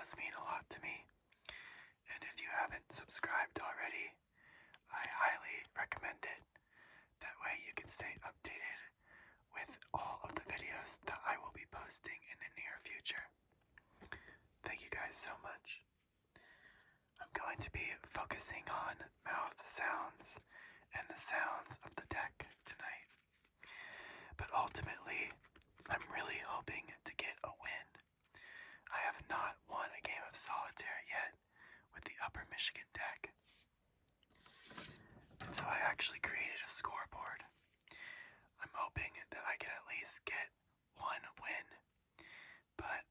videos mean a lot to me, and if you haven't subscribed already, I highly recommend it. That way you can stay updated with all of the videos that I will be posting in the near future. Thank you guys so much. I'm going to be focusing on mouth sounds and the sounds of the deck tonight. But ultimately, I'm really hoping to get a win. I have not won a game of solitaire yet with the Upper Michigan deck. And so I actually created a scoreboard. I'm hoping that I can at least get one win. But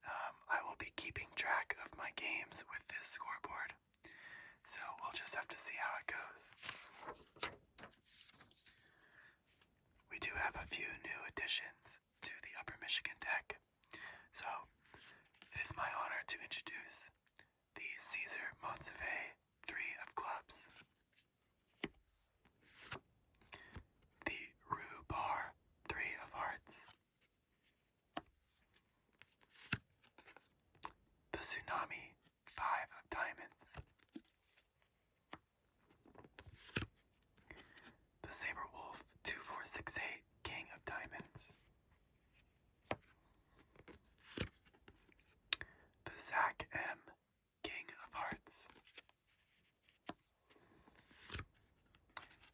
I will be keeping track of my games with this scoreboard. So we'll just have to see how it goes. We do have a few new additions to the Upper Michigan deck. So it is my honor to introduce the Caesar Montsevet 3 of clubs, the Rue Bar 3 of hearts, the Tsunami 5 of diamonds, the Saber Wolf 2468 King of diamonds, the Zach M King of hearts,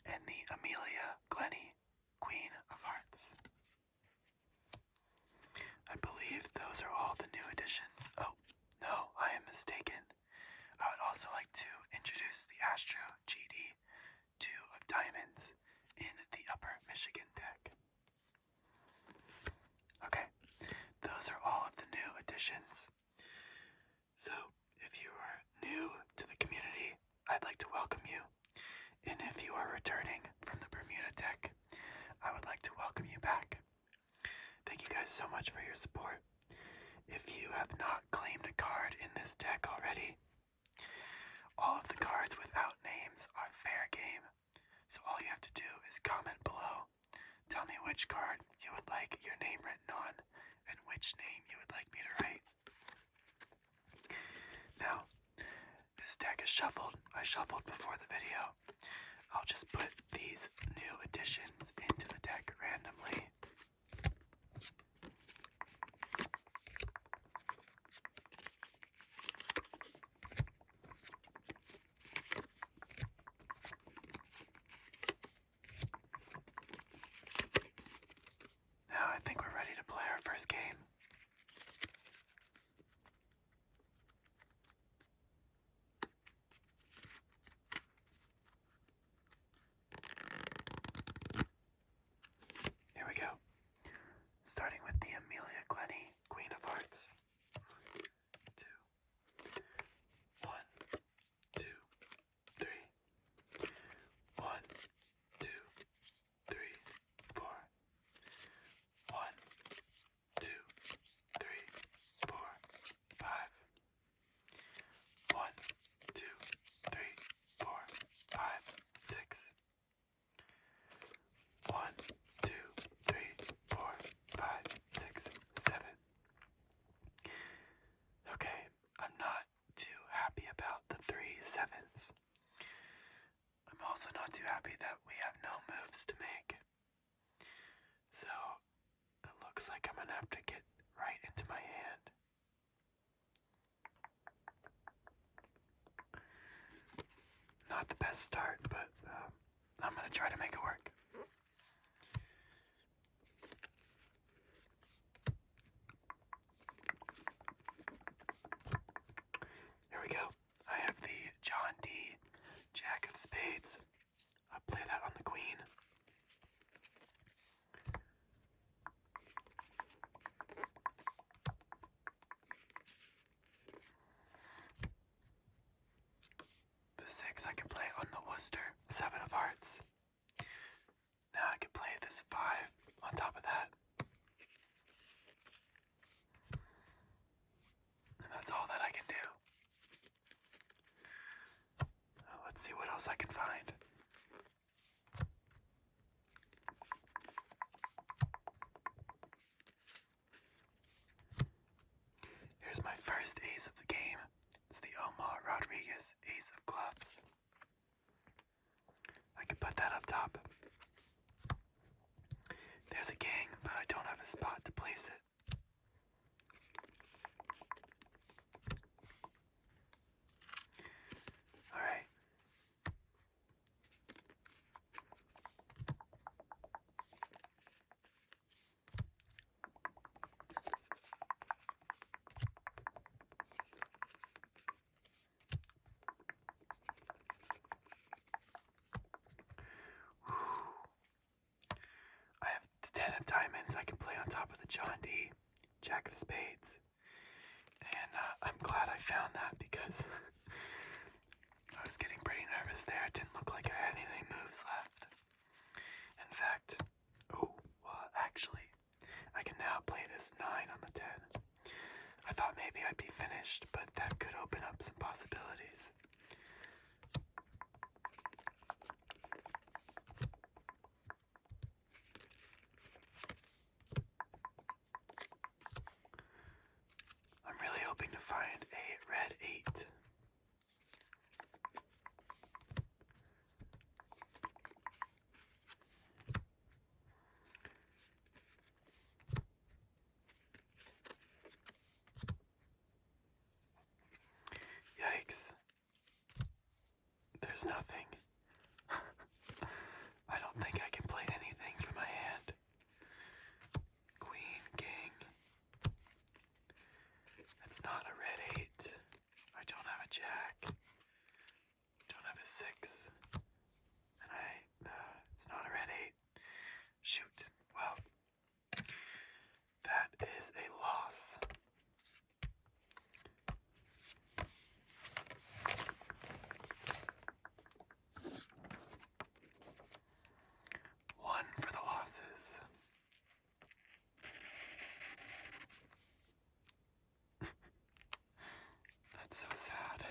and the Amelia Glenny Queen of hearts. I believe those are all the new additions. Oh, no, I am mistaken. I would also like to introduce the Astro GD 2 of diamonds in the Upper Michigan deck. Okay, those are all of the new additions. So, if you are new to the community, I'd like to welcome you. And if you are returning from the Bermuda deck, I would like to welcome you back. Thank you guys so much for your support. If you have not claimed a card in this deck already, all of the cards without names are fair game. So all you have to do is comment below. Tell me which card you would like your name written on and which name you would like me to write. Now, this deck is shuffled. I shuffled before the video. I'll just put these new additions into the deck randomly. Now I think we're ready to play our first game. Here we go. Starting with the Amelia Glenny, Queen of Hearts. 2, 1, 2, 3. 1, 2, 3, 4. 1, 2, 3, 4, 5. 1, 2, 3, 4, 5, 6. 1, 2, 3, 4, 5, 6, 7. Okay, I'm not too happy about the 3 sevens. I'm also not too happy that we have no moves to make. So, it looks like I'm gonna have to get right into my hand. Not the best start, but I'm gonna try to make it work. Here we go. I have the John D. Jack of Spades. I'll play that on the Queen. The 6 I can play on the Worcester, 7 of hearts. Now I can play this 5 on top of that. And that's all that I can do. Let's see what else I can find. Here's my first ace of the game. Rodriguez, ace of clubs. I could put that up top. There's a king, but I don't have a spot to place it. Alright. I have the 10 of diamonds. I can play on top of the John D. Jack of spades. And I'm glad I found that because I was getting pretty nervous there. It didn't look like I had any moves left. In fact, actually, I can now play this 9 on the 10. I thought maybe I'd be finished, but that could open up some possibilities. I'm really hoping to find a red 8. Yikes. There's nothing. I don't think I can play anything from my hand. Queen, king. It's not a red 8. I don't have a jack. Don't have a 6. And it's not a red 8. Shoot. Well, that is a loss. One for the losses. That's so sad.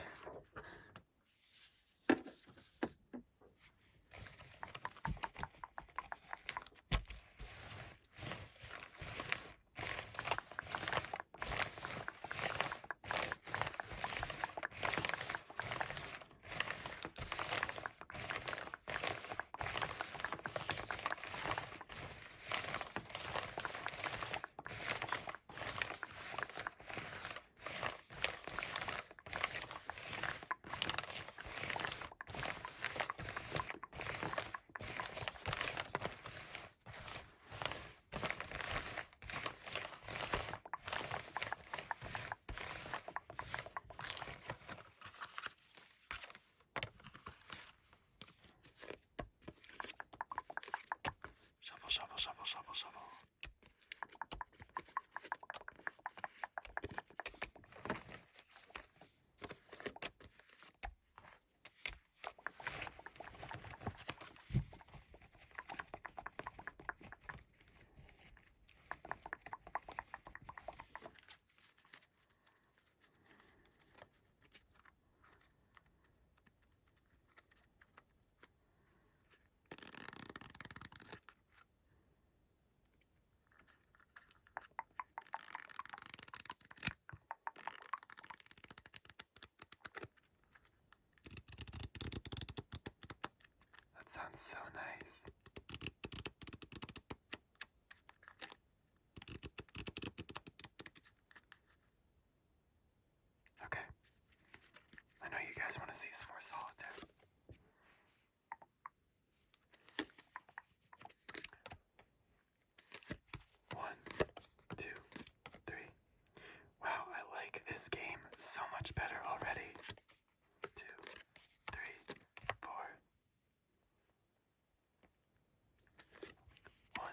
Shuffle, shuffle, shuffle, shuffle. Sounds so nice. Okay. I know you guys want to see some more solitaire. One, two, three. Wow, I like this game so much better already. 2, 3, 4. 1,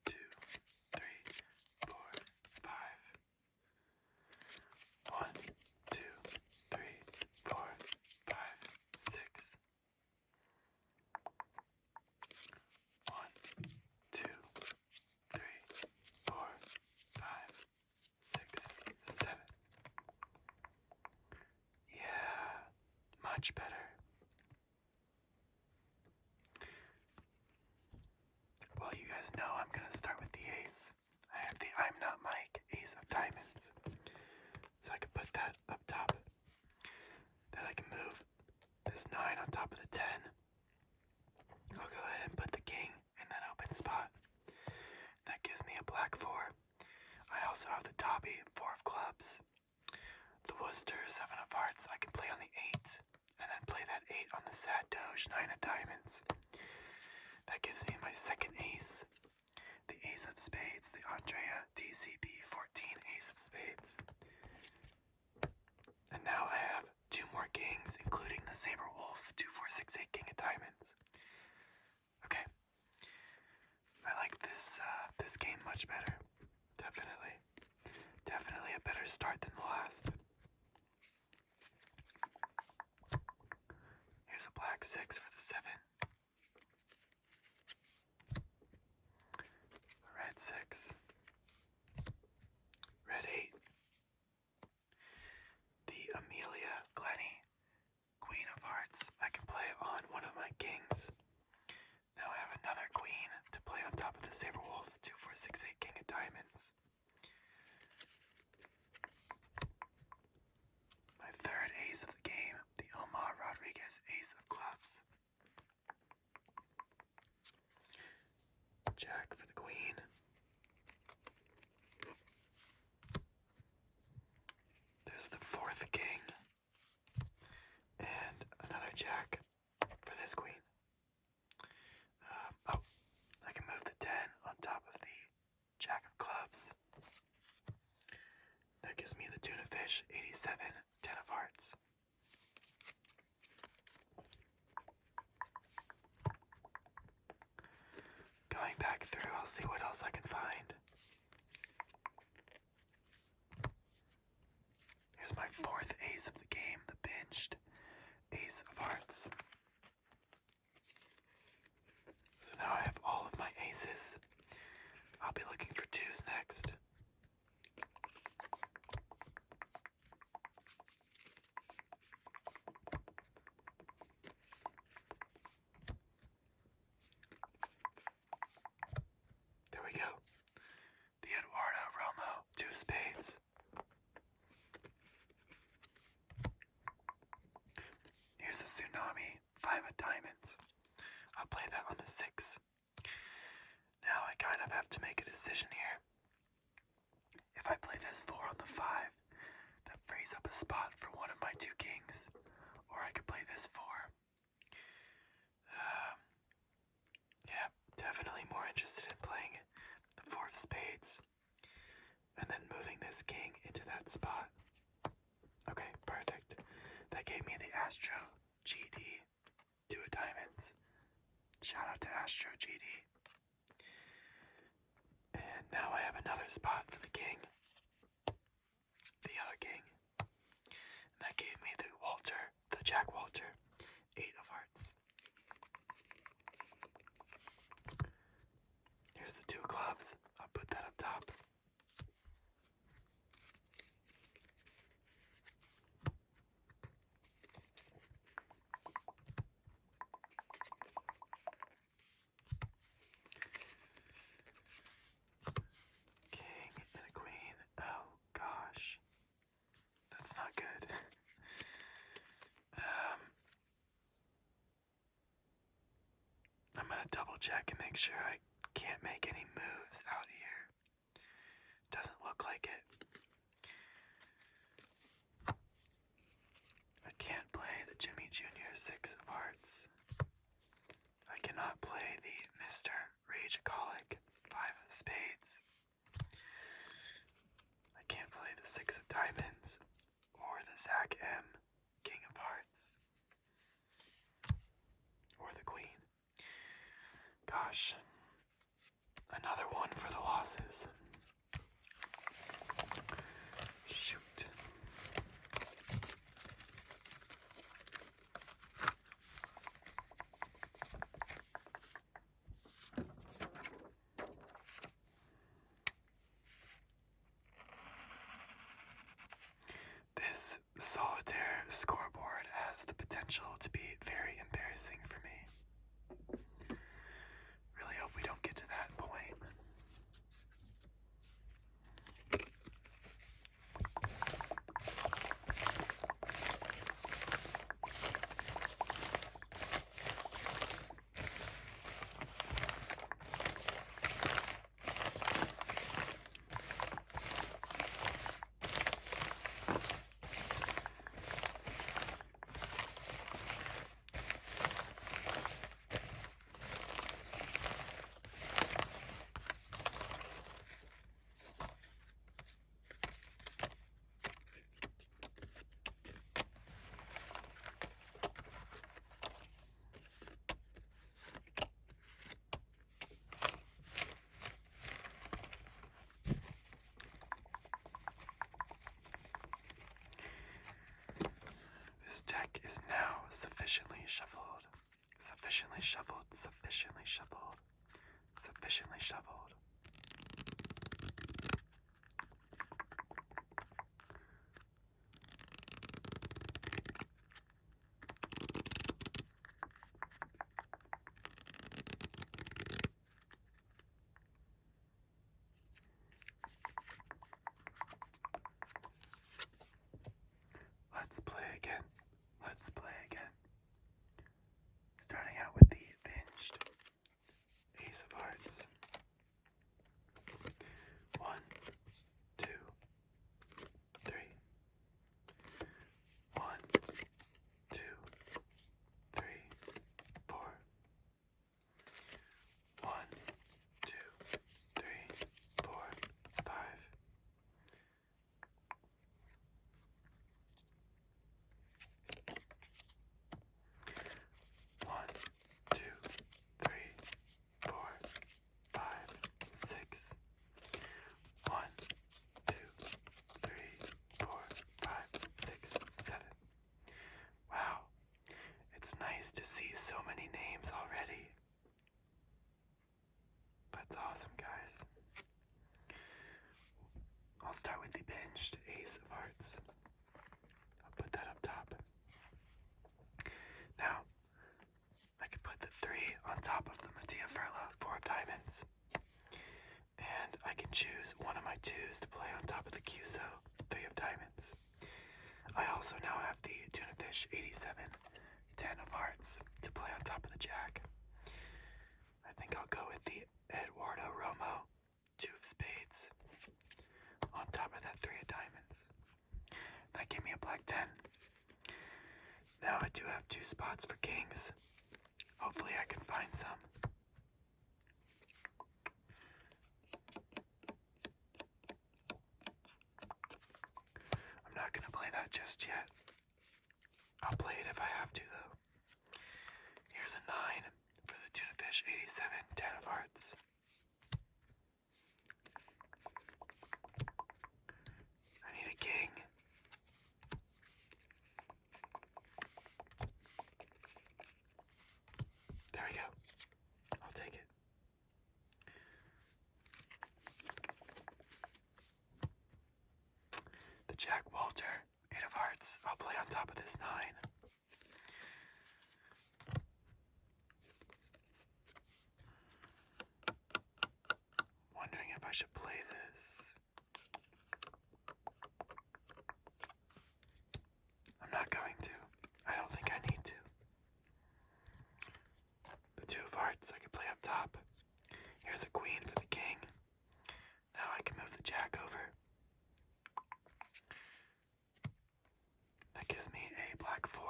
2, 3, 4, 5. 1, 2, 3, 4, 5, 6. 1, 2, 3, 4, 5, 6, 7. Yeah, much better. Well, you guys know I'm gonna start with the ace. I have the I'm Not Mike ace of diamonds. So I could put that up top. Worcester, 7 of hearts. I can play on the 8, and then play that 8 on the sad Doge, 9 of diamonds. That gives me my second ace, the ace of spades, the Andrea DCB 14 ace of spades. And now I have 2 more kings, including the Saber Wolf, 2, 4, 6, 8 king of diamonds. Okay. I like this game much better. Definitely a better start than the last. Here's a black 6 for the 7. A red 6. Red 8. The Amelia Glenny, Queen of Hearts. I can play on one of my kings. Now I have another queen to play on top of the Saber Wolf, 2, 4, 6, 8 king of diamonds. My third ace of the game, the Omar Rodriguez ace of clubs. Jack for the queen. There's the 4th king. And another jack for this queen. I can move the 10 on top of the jack of clubs. That gives me the tuna fish, 87, 10 of hearts. Going back through, I'll see what else I can find. Here's my 4th ace of the game, the pinched ace of hearts. So now I have all of my aces. I'll be looking for 2s next. There we go. The Eduardo Romo, 2 spades. Here's the Tsunami, 5 of diamonds. I'll play that on the 6. Now I kind of have to make a decision here. If I play this 4 on the 5, that frees up a spot for one of my 2 kings. Or I could play this 4. Yeah, definitely more interested in playing the 4 of spades. And then moving this king into that spot. Okay, perfect. That gave me the Astro GD, 2 of diamonds. Shout out to Astro GD. And now I have another spot for the king. The other king. And that gave me the Walter, the Jack Walter, 8 of hearts. Here's the 2 clubs. I'll put that up top. King and a queen. Oh gosh. That's not good. I'm gonna double check and make sure I can't make any moves out here. Doesn't look like it. I can't play the Jimmy Jr. 6 of hearts. I cannot play the Mr. Rageaholic 5 of spades. I can't play the 6 of diamonds or the Zach M. King of hearts. Or the queen. Gosh. Another one for the losses. Shoot. This solitaire scoreboard has the potential to be very embarrassing for me. Really hope we don't get to that point. This deck is now sufficiently shuffled. Sufficiently shuffled. Sufficiently shuffled. Sufficiently shuffled. Let's play again. Let's play again. Starting out with the binged Ace of Hearts. 1, 2, 3. 1, 2, 3, 4. 1, 2, 3, 4, 5. 1, 2, 3, 4, 5, 6. 1, 2, 3, 4, 5, 6, 7. Wow, it's nice to see so many names already. That's awesome, guys. I'll start with the binged Ace of Hearts. I'll put that up top. Now, I can put the 3 on top of the Mattia Furla 4 of diamonds. And I can choose one of my 2s to play on top of the QSO 3 of diamonds. I also now have the Tuna Fish 87 10 of hearts to play on top of the Jack. I think I'll go with the Eduardo Romo 2 of spades on top of that 3 of diamonds. That gave me a black 10. Now I do have 2 spots for kings. Hopefully I can find some. I'm not going to play that just yet. I'll play it if I have to, though. Here's a 9 for the Tuna Fish 87 10 of hearts. I need a king. There we go. I'll take it. The Jack Walter 8 of hearts. I'll play on top of this 9. Wondering if I should play this. I'm not going to. I don't think I need to. The 2 of hearts I could play up top. Here's a queen for the king. Now I can move the Jack over. That gives me a black 4.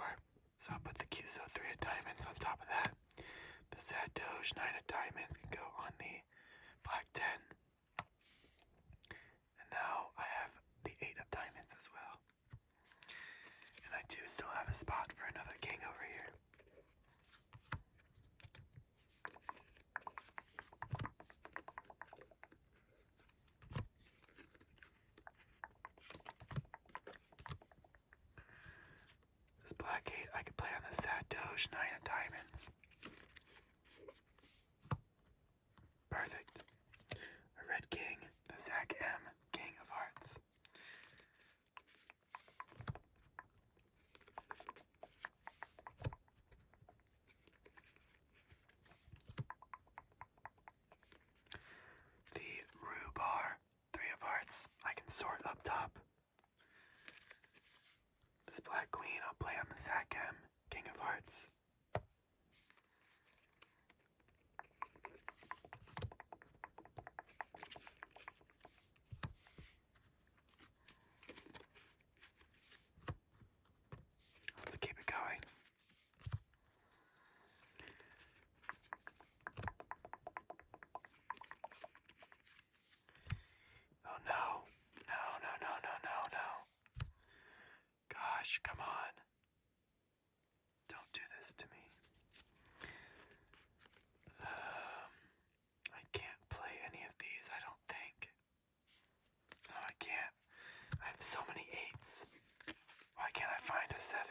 So I'll put the QSO 3 of diamonds on top of that. The sad Doge 9 of diamonds can go on the black 10. And now I have the 8 of diamonds as well. And I do still have a spot for another king over here. This black 8 I could play on the sad Doge 9 of diamonds. Perfect. A red king, the Zach M, king of hearts. The Rhubar 3 of hearts I can sort up top. This black queen I'll play on the Zach M, king of hearts. Let's keep it going. Oh no. No. Gosh, come on. Don't do this to me. I can't play any of these, I don't think. No, I can't. I have so many 8s. Why can't I find a 7?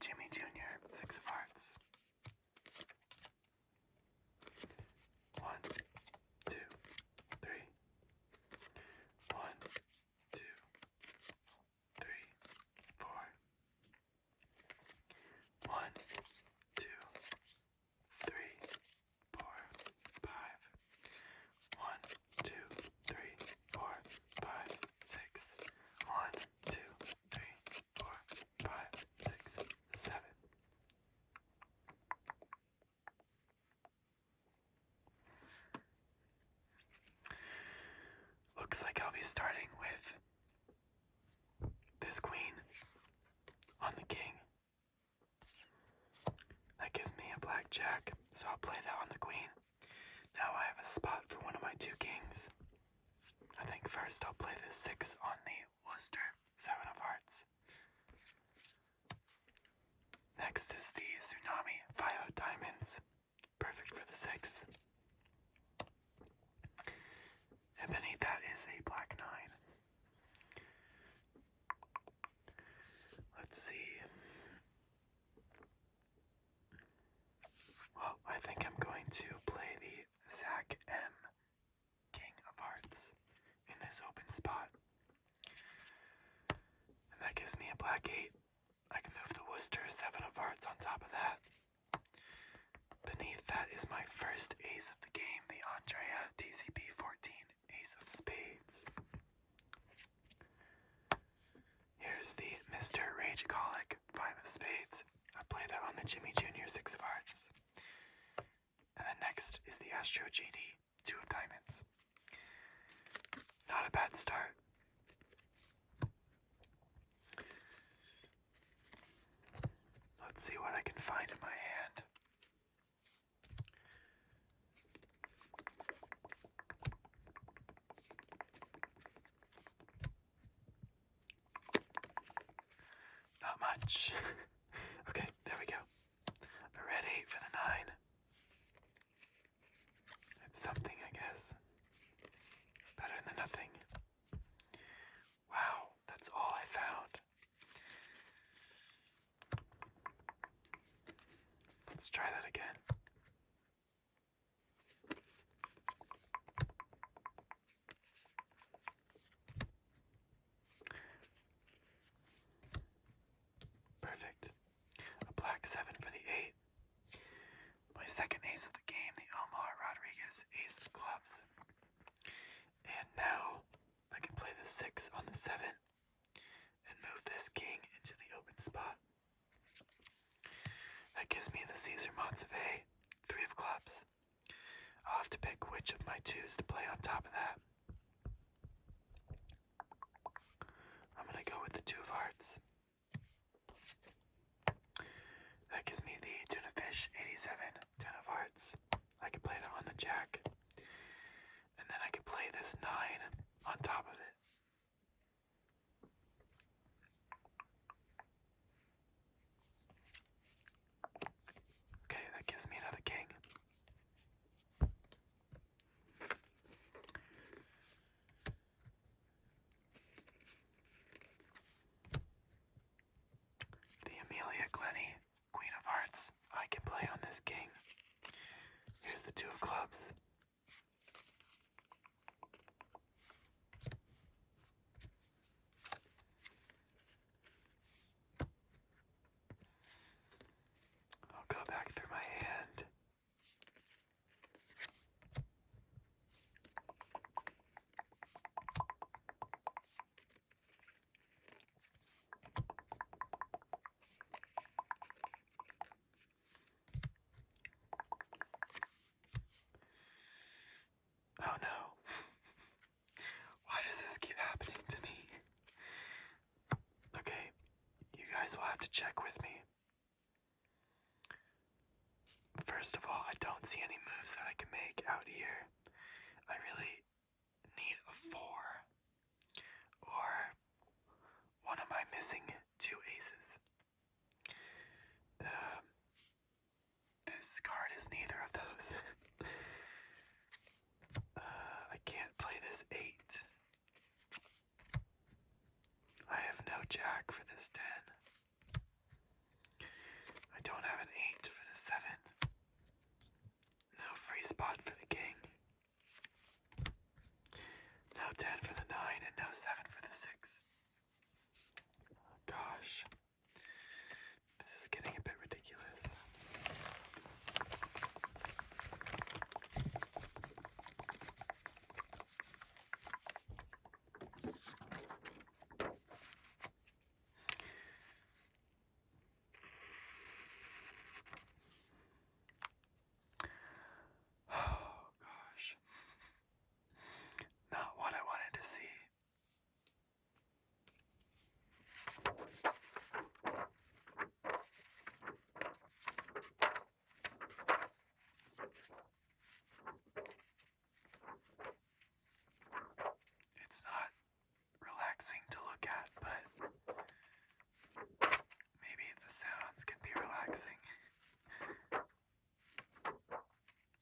Jimmy Jr., 6 of hearts. 1, 2, 3. 1, 2, 3, 4. 1, 2, 3, 4, 5. 1, 2, 3, 4, 5, 6. 1, 2, 3, 4, 5, 6, 7. Looks like I'll be starting with this queen on the king. That gives me a blackjack, so I'll play that on the queen. Now I have a spot for one of my 2 kings. I think first I'll play the 6 on the Worcester, 7 of hearts. Next is the Tsunami, 5 of diamonds, perfect for the 6. And beneath that is a black 9. Let's see. Well, I think I'm going to play the Zach M, King of Hearts, in this open spot. And that gives me a black 8. I can move the Worcester, 7 of hearts on top of that. Beneath that is my first ace of the game, the Andrea TCP 14, Ace of Spades. Here's the Mr. Rageaholic, 5 of Spades. I play that on the Jimmy Jr., 6 of hearts. And then next is the Astro JD, 2 of diamonds. Not a bad start. Let's see what I can find in my hand. Not much. Okay, there we go. A red 8 for the 9. It's something, I guess. Better than nothing. Wow, that's all I found. Let's try that again. Perfect. A black 7 for the 8. My second ace of the game, the Omar Rodriguez, Ace of Clubs. And now I can play the 6 on the 7 and move this king into the open spot. That gives me the Caesar Montsevet, 3 of clubs. I'll have to pick which of my 2s to play on top of that. I'm going to go with the 2 of hearts. That gives me the Tuna Fish 87, 10 of hearts. I can play that on the jack. And then I can play this 9 on top of it. Okay, that gives me another king. The Amelia Glenny, Queen of Hearts, I can play on this king. Here's the 2 of clubs. I'll go back through my hand. Oh no. Why does this keep happening to me? Okay, you guys will have to check with me. First of all, I don't see any moves that I can make out here. I really need a 4. Or one of my missing 2 aces. This card is neither of those. I can't play this 8. I have no jack for this 10. don't have an 8 for the 7. No free spot for the king. No 10 for the 9 and no 7 for the 6. Oh, gosh. This is getting a bit ridiculous. Oh, gosh. Not what I wanted to see. It's not relaxing to look at, but maybe the sounds can be relaxing.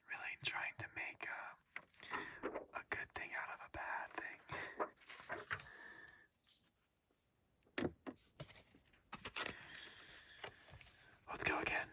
Really trying to make a good thing out of a bad thing. Let's go again.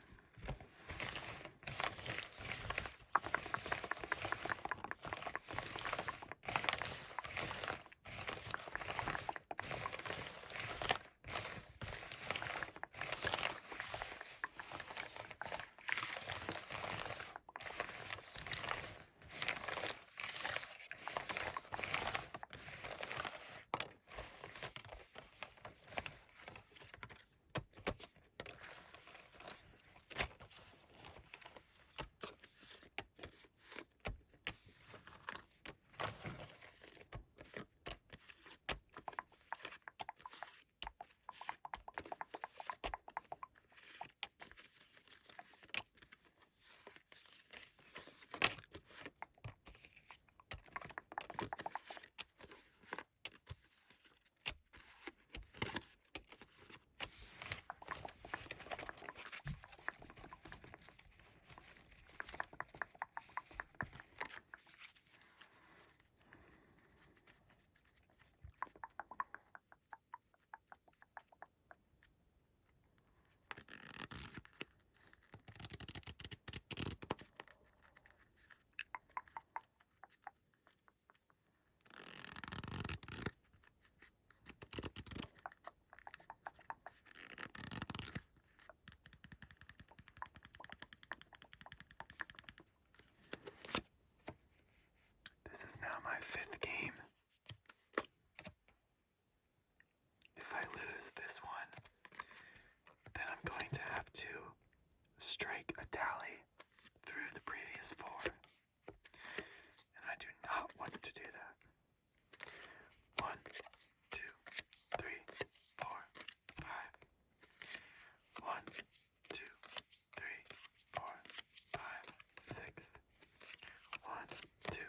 This is now my 5th game. If I lose this one, then I'm going to have to strike a tally through the previous 4. And I do not want to do that. 1, 2, 3, 4, 5. 1, 2, 3, 4, 5, 6. 1, 2,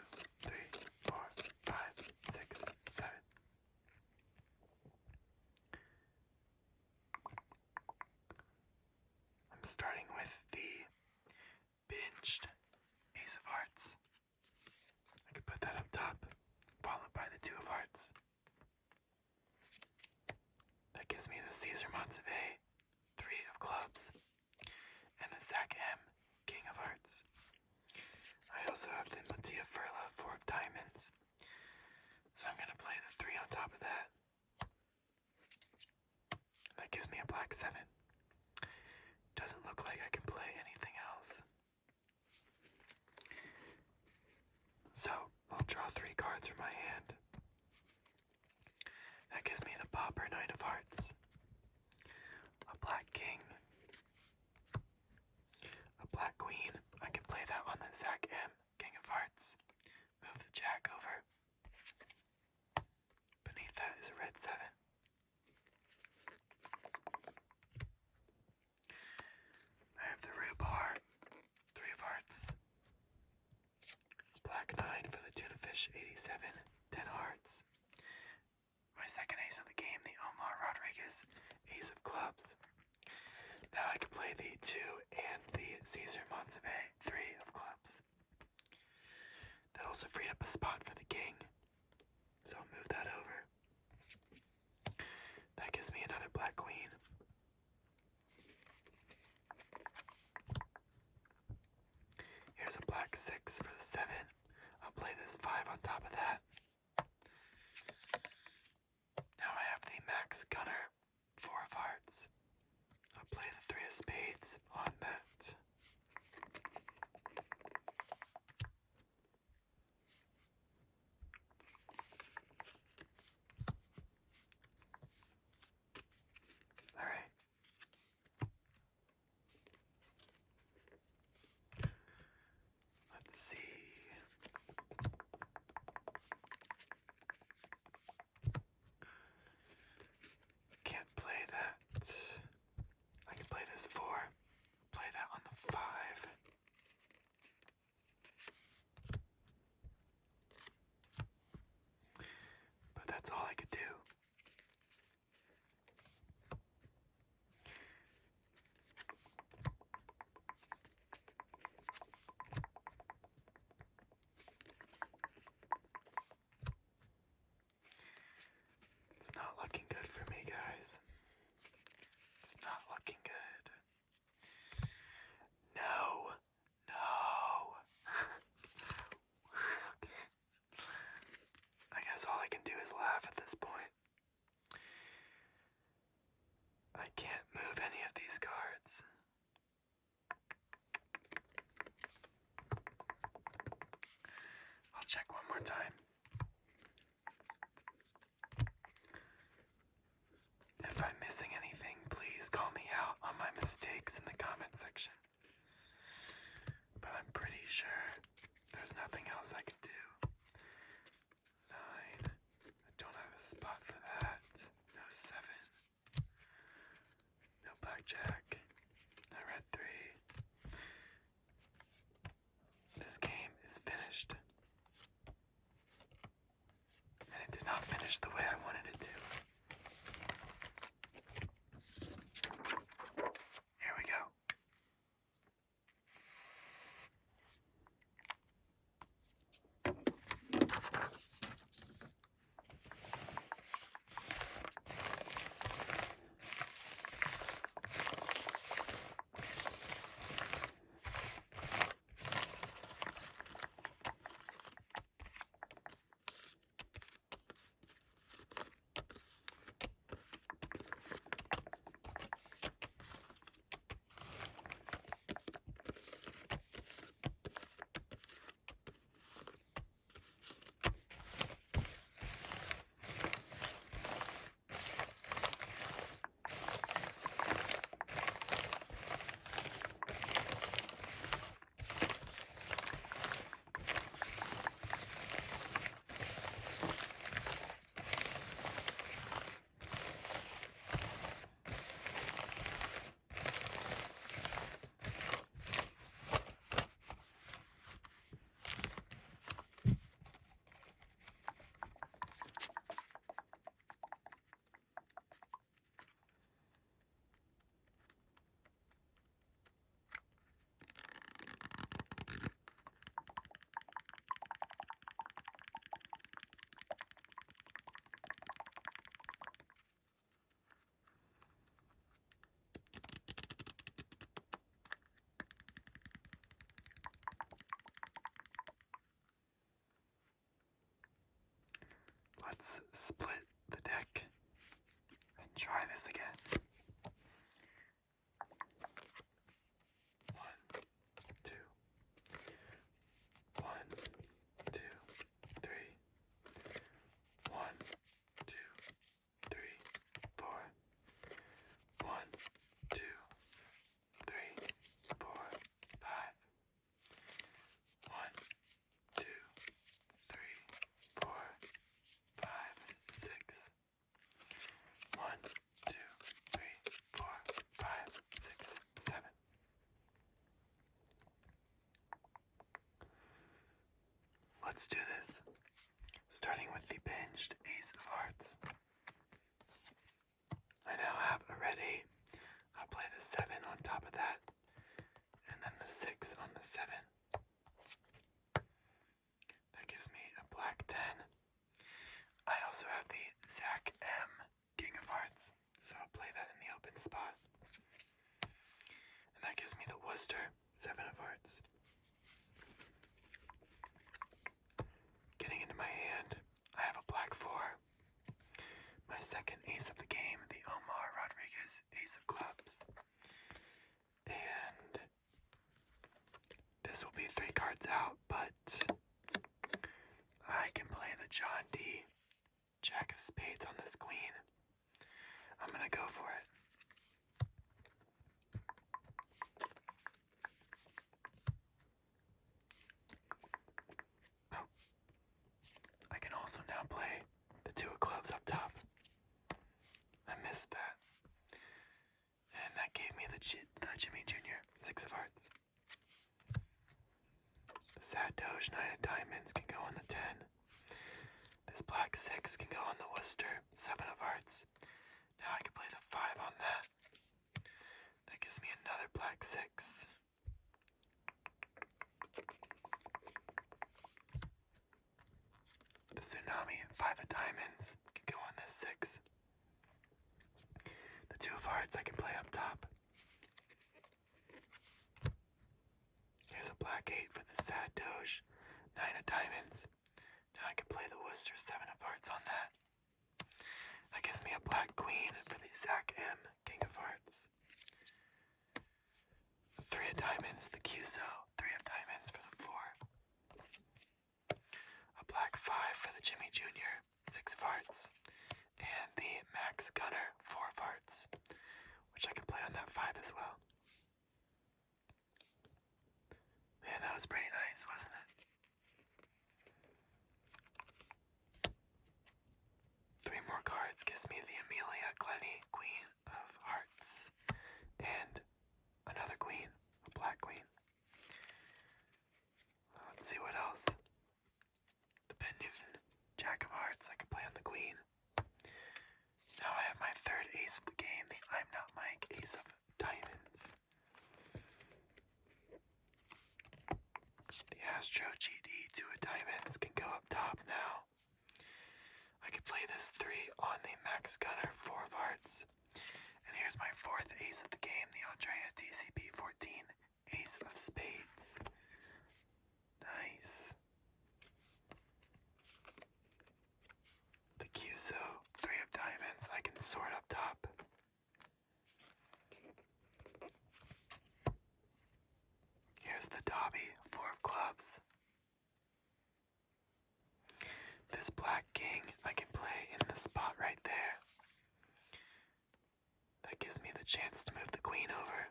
3, 4, 5, 6, 7. I'm starting with the binged Ace of Hearts. I could put that up top, followed by the 2 of Hearts. That gives me the Caesar Montevey, 3 of Clubs, and the Zach M, King of Hearts. I also have the Mattia Furla, 4 of Diamonds, so I'm going to play the 3 on top of that. That gives me a black 7. Doesn't look like I can play anything else. So, I'll draw 3 cards from my hand. That gives me the Pauper 9 of Hearts, a black King, a black Queen. I can play that on the Zach M, King of Hearts. Move the Jack over. Beneath that is a red 7. I have the Rhubarb, 3 of Hearts. Black 9 for the Tuna Fish 87, 10 Hearts. My second ace of the game, the Omar Rodriguez, Ace of Clubs. Now I can play the 2 and the Caesar Montevey, 3 of Clubs. That also freed up a spot for the King, so I'll move that over. That gives me another black Queen. was a black 6 for the 7. I'll play this 5 on top of that. Now I have the max gunner 4 of hearts. I'll play the 3 of spades on that. Alright. Let's see. Can't play that. I can play this 4. Play that on the 5. But that's all I could do. It's not looking good for me, guys. It's not looking good. No. No. Okay. I guess all I can do is laugh at this point. I can't move any of these cards. I'll check one more time. If I'm missing anything, please call me out on my mistakes in the comment section. But I'm pretty sure there's nothing else I can do. 9. I don't have a spot for that. No 7. No blackjack. No red 3. This game is finished. And it did not finish the way I wanted it to. Here we go. Let's split the deck and try this again. 1, 2. 1, 2, 3. 1, 2, 3, 4. 1, 2, 3, 4, 5. 1, 2, 3, 4, 5, 6. 1, 2, 3, 4, 5, 6, 7. Let's do this. Starting with the binged Ace of Hearts. I now have a red 8. I'll play the 7 on top of that. And then the 6 on the 7. That gives me a black 10. I also have the Zach M King of Hearts, so I'll play that in the open spot. And that gives me the Worcester 7 of Hearts. second ace of the game, the Omar Rodriguez ace of clubs. And this will be 3 cards out, but I can play the John D Jack of spades on this queen. I'm gonna go for it. Oh. I can also now play the 2 of clubs up top. I missed that. And that gave me the Jimmy Jr. 6 of hearts. The sad Doge 9 of diamonds can go on the 10. This black 6 can go on the Worcester 7 of hearts. Now I can play the 5 on that. That gives me another black 6. The Tsunami 5 of diamonds can go on this 6. The 2 of hearts I can play up top. Here's a black 8 for the sad Doge 9 of diamonds. Now I can play the Worcester 7 of hearts on that. That gives me a black queen for the Zach M King of Hearts. 3 of diamonds, the Cuso 3 of diamonds for the 4. A black 5 for the Jimmy Jr. 6 of hearts. And the Max Gunner 4 of hearts, which I can play on that 5 as well. Man, that was pretty nice, wasn't it? 3 more cards gives me the Amelia Glenny Queen of Hearts. And another queen, a black queen. Let's see what else. The Ben Newton Jack of Hearts I can play on the queen. Now I have my 3rd ace of the game, the I'm Not Mike ace of diamonds. The Astro GD 2 of diamonds can go up top now. I can play this 3 on the Max Gunner 4 of hearts. And here's my 4th ace of the game, the Andrea TCP 14 ace of spades. Nice. The Cuso 3 of diamonds I can sort up top. Here's the Dobby 4 of clubs. This black king I can play in the spot right there. That gives me the chance to move the queen over.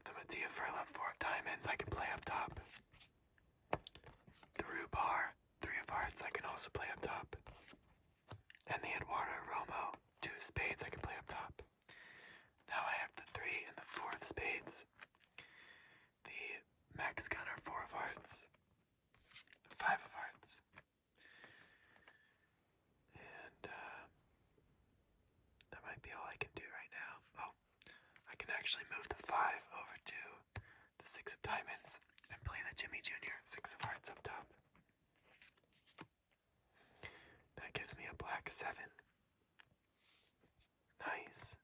The Mattia Furla 4 of diamonds I can play up top. The Rhubar 3 of hearts I can also play up top. And the Eduardo Romo 2 of spades I can play up top. Now I have the 3 and the 4 of spades. The Max Gunner 4 of hearts. The 5 of hearts. And that might be all I can do right now. Oh, I can actually move the 5 over to the 6 of diamonds and play the Jimmy Jr. 6 of hearts up top. That gives me a black 7. Nice.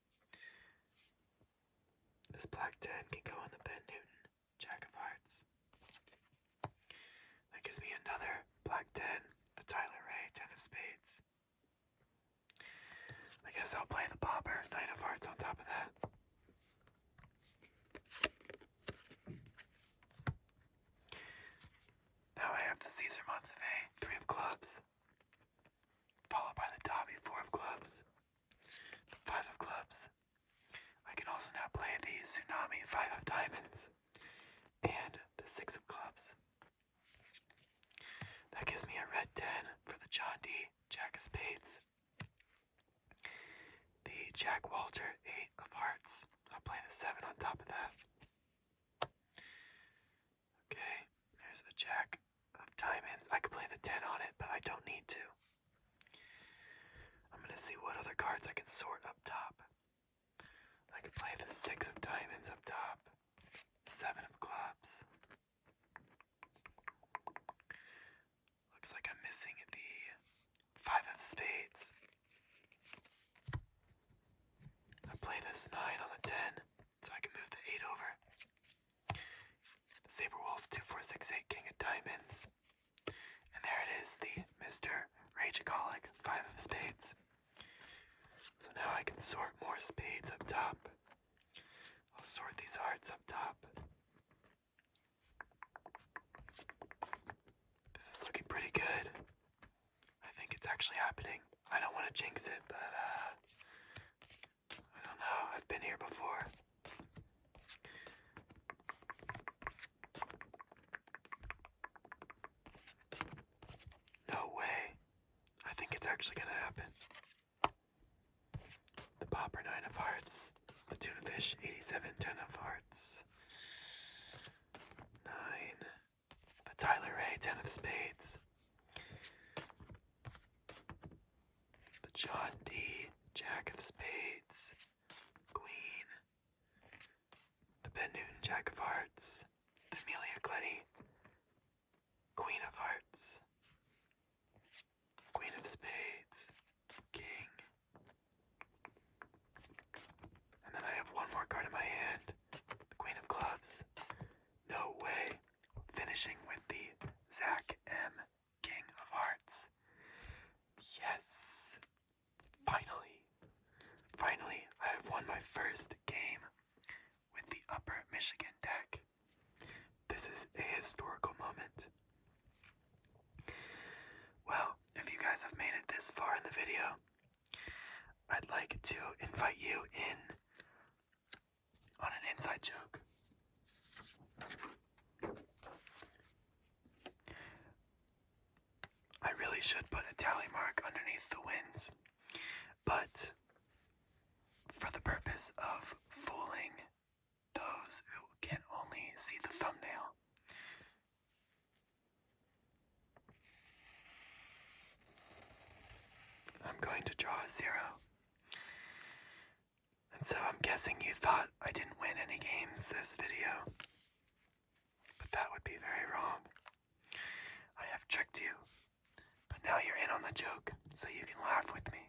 This black 10 can go on the Ben Newton Jack of Hearts. That gives me another black 10, the Tyler Ray 10 of spades. I guess I'll play the Bobber 9 of hearts on top of that. Now I have the Caesar Monteve 3 of clubs, followed by the Dobby 4 of clubs, the 5 of clubs. I can also now play the Tsunami 5 of diamonds and the 6 of clubs. That gives me a red 10 for the John D Jack of spades. The Jack Walter 8 of hearts. I'll play the 7 on top of that. Okay, there's a Jack of diamonds. I could play the 10 on it, but I don't need to. I'm gonna see what other cards I can sort up top. I could play the 6 of diamonds up top, 7 of clubs. Looks like I'm missing the 5 of spades. I play this 9 on the 10, so I can move the 8 over. The Saberwolf 2468 King of diamonds. And there it is, the Mr. Rageaholic, 5 of spades. So now I can sort more spades up top. I'll sort these hearts up top. This is looking pretty good. I think it's actually happening. I don't want to jinx it, but I don't know. I've been here before. No way. I think it's actually gonna happen. The popper, 9 of hearts. The tuna fish, 87, 10 of hearts. 9. The Tyler Ray, 10 of spades. The John D, Jack-of-spades. Queen. The Ben Newton, Jack-of-hearts. The Amelia Glenny, Queen-of-hearts. Queen-of-spades. King. And then I have one more card in my hand. The Queen-of-clubs. No way. Finishing with the Zach M, King-of-hearts. Yes. Finally. Finally, I have won my first game with the Upper Michigan deck. This is a historical moment. Well, if you guys have made it this far in the video, I'd like to invite you in on an inside joke. I really should put a tally mark underneath the wins, but for the purpose of fooling those who can only see the thumbnail, I'm going to draw a 0. And so I'm guessing you thought I didn't win any games this video, but that would be very wrong. I have tricked you, but now you're in on the joke, so you can laugh with me.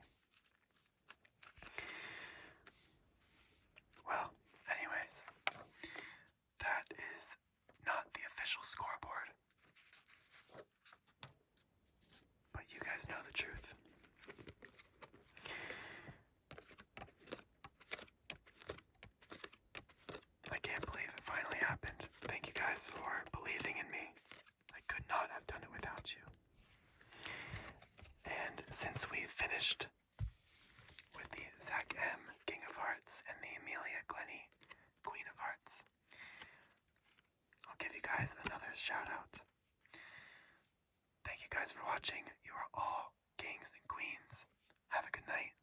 Well, anyways, that is not the official scoreboard, but you guys know the truth. I can't believe it finally happened. Thank you guys for believing in me. I could not have done it without you. And since we finished with the Zach M, King of Hearts, and the Amelia Glenny, Queen of Hearts, I'll give you guys another shout out. Thank you guys for watching. You are all kings and queens. Have a good night.